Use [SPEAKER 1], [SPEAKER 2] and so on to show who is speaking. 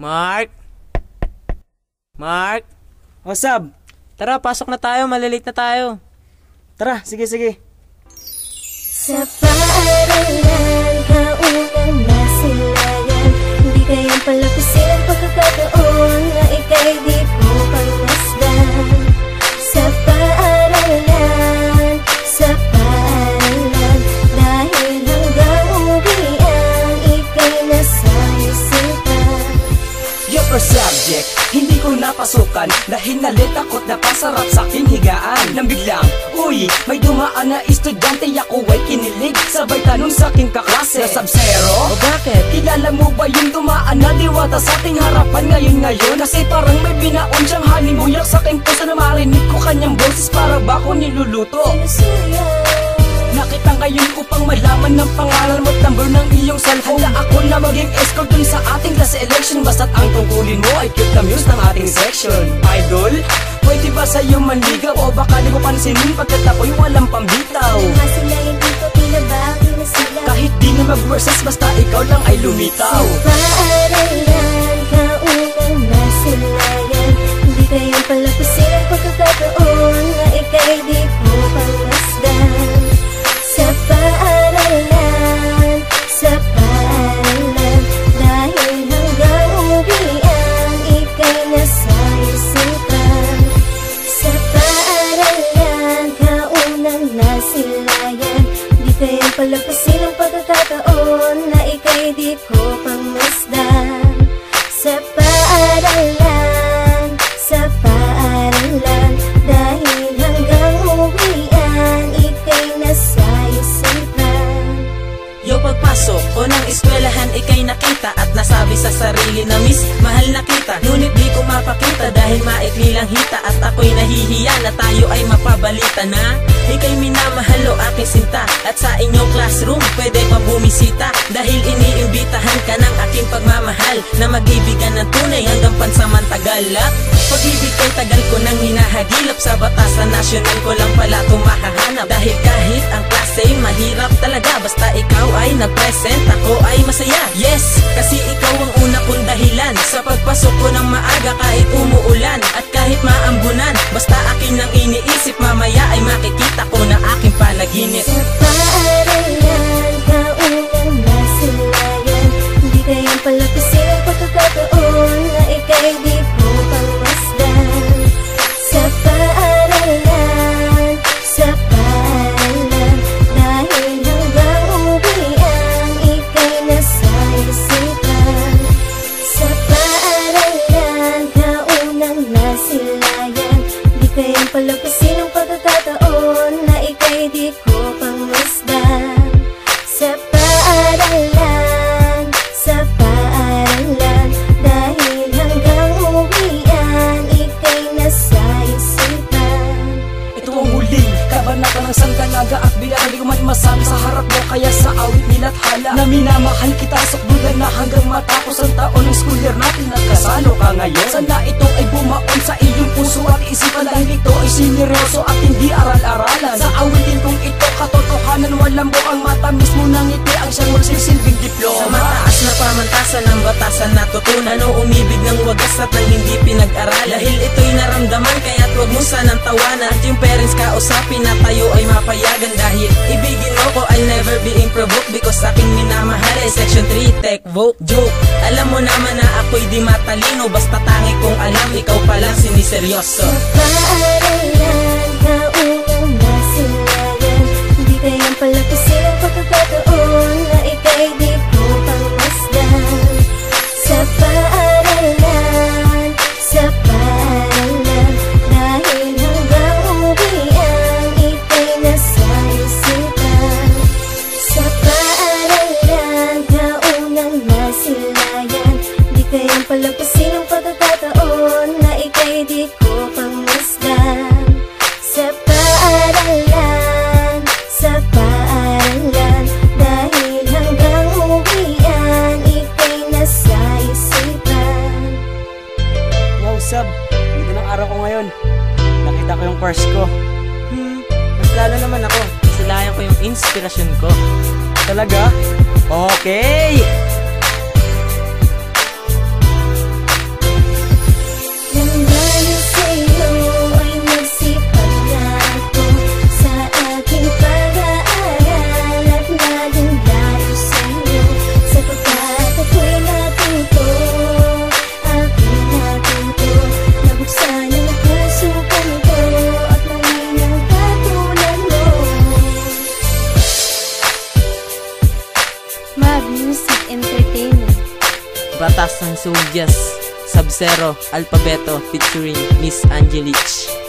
[SPEAKER 1] Mark? Mark?
[SPEAKER 2] O, Sab?
[SPEAKER 1] Tara, pasok na tayo. Malilate na tayo.
[SPEAKER 2] Tara, sige, sige.
[SPEAKER 3] Sa paaralan, kaunang nasilayan, hindi kayang palapisin ang pagkakataon na ika'y di po pangmasdan. Sa paaralan, dahil hanggang uwian, ika'y nasa isipan.
[SPEAKER 4] Your subject, hindi ko napasukan dahil nalitakot na pasarap sa aking higaan. Nang biglang, uy, may dumaan na estudyante, ako ay kinilig. Sabay tanong sa aking kaklase, na Sub-Zero?
[SPEAKER 1] O bakit?
[SPEAKER 4] Kilala mo ba yung dumaan na diwata sa ating harapan ngayon? Kasi parang may binaon siyang halimuyak sa aking puso na marinig ko kanyang boses para ba ko niluluto. Nakita ngayon upang malaman ng pangalan mo't number ng iyong cellphone. Handa ako na maging escort dun sa ating class election, basta't ang tungkulin mo ay cute na muse ng ating section. Idol, pwede ba sa'yo manligaw o baka di mo pansinin pagkat ako'y walang pambitaw?
[SPEAKER 3] Nga sila hindi ko pinabaki na sila,
[SPEAKER 4] kahit di na mag-verses basta ikaw lang ay lumitaw.
[SPEAKER 3] Sa paaralan, kaunang nasilayan, hindi kayang palapisin ang pagkakataon na ika'y di po pangmasdan. Sa paaralan, dahil hanggang uwian, ika'y nasa isipan. Sa paaralan, kaunang nasilayan, di kayang palapasin ang pagkakataon na ika'y di ko pangmasdan. Sa paaralan, dahil hanggang uwian, ika'y nasa isipan.
[SPEAKER 1] Yo, pagpasok ko ng eskwelahan, ika'y nakita at nasabi sa sarili na miss, mahal na kita. Ngunit di ko mapakita dahil maikli lang hita, at ako'y nahihiya na tayo ay mapabalita na ika'y minamahal o aking sinta, at sa inyong classroom pwede pang bumisita dahil iniimbitahan ka ng aking pagmamahal na mag-ibigan ng tunay hanggang pansamantagal. At pag-ibig kay tagal ko nang hinahagilap, sa batasan nasyonal ko lang pala tumahahanap. Dahil kahit ang klase mahirap talaga, basta ikaw ay nag-present, ako ay masaya. Yes, kasi ikaw ang una kong dahilan sa pagpasok ko ng maaga kahit umuulan at kahit maambunan. Basta akin nang iniisip, mamaya ay makikita ko na aking panaginip.
[SPEAKER 3] Sa paaralan, kaunang nasilayan, hindi kayang palapisin ang pagkakataon na ika'y di po pangmasdan. Sa paaralan, dahil hanggang uwian, ika'y nasa isipan. Sa paaralan, kaunang nasilayan, di kayang palapasin ang pagkakataon na ika'y di ko pangmasdan. Sa paaralan, dahil hanggang uwian, ika'y nasa isipan.
[SPEAKER 4] Ito ang huling kabanata ng sandalaga at bilang di ko man masabi sa harap mo, kaya sa awit nila't hala na minamahal kita, sukdulan na hanggang matapos ang taon ng school year natin. Nagkasalo ka ngayon, sana ito ay bumaon sa iyong puso at isipan dahil ito ay sineryoso at hindi aral-aralan. Sa awitin kong ito katotohanan, walang buang mata, mismo ng ngiti ang siyang magsisilbing diploma.
[SPEAKER 1] Sa mataas na pamantasan ng batasan natutunan o umibig ng wagas at ng hindi pinag-aral. Dahil ito'y naramdaman kaya't huwag mo sanang tawanan, at yung parents kausapin na tayo ay mapayagan. Dahil ibigin mo ko, I'll never be improvoked, because aking minamahal ay section 3 tech vote joke. Alam mo naman na ako'y di matalino, basta tangi kong alam ikaw palang siniseryoso.
[SPEAKER 3] Sa paaralan, kaunang nasilayan, hindi kayang palapisin ang pagkakataon na ika'y di po pangmasdan. Sa paaralan, dahil hanggang uwian, ika'y nasa isipan. Sa paaralan, kaunang nasilayan, di kayang palapisin ang pagkakataon na ika'y di ko pangmasdan. Sa paaralan, dahil hanggang uwian, ika'y nasa isipan.
[SPEAKER 2] Wow, Sab, ganda ng araw ko ngayon. Nakita ko yung crush ko.
[SPEAKER 1] Mas lalo naman ako, nasilayan ko yung inspirasyon ko.
[SPEAKER 2] Talaga? Okay!
[SPEAKER 1] Soldiers, Sub-Zero, Alphabeto featuring Miss Angelich.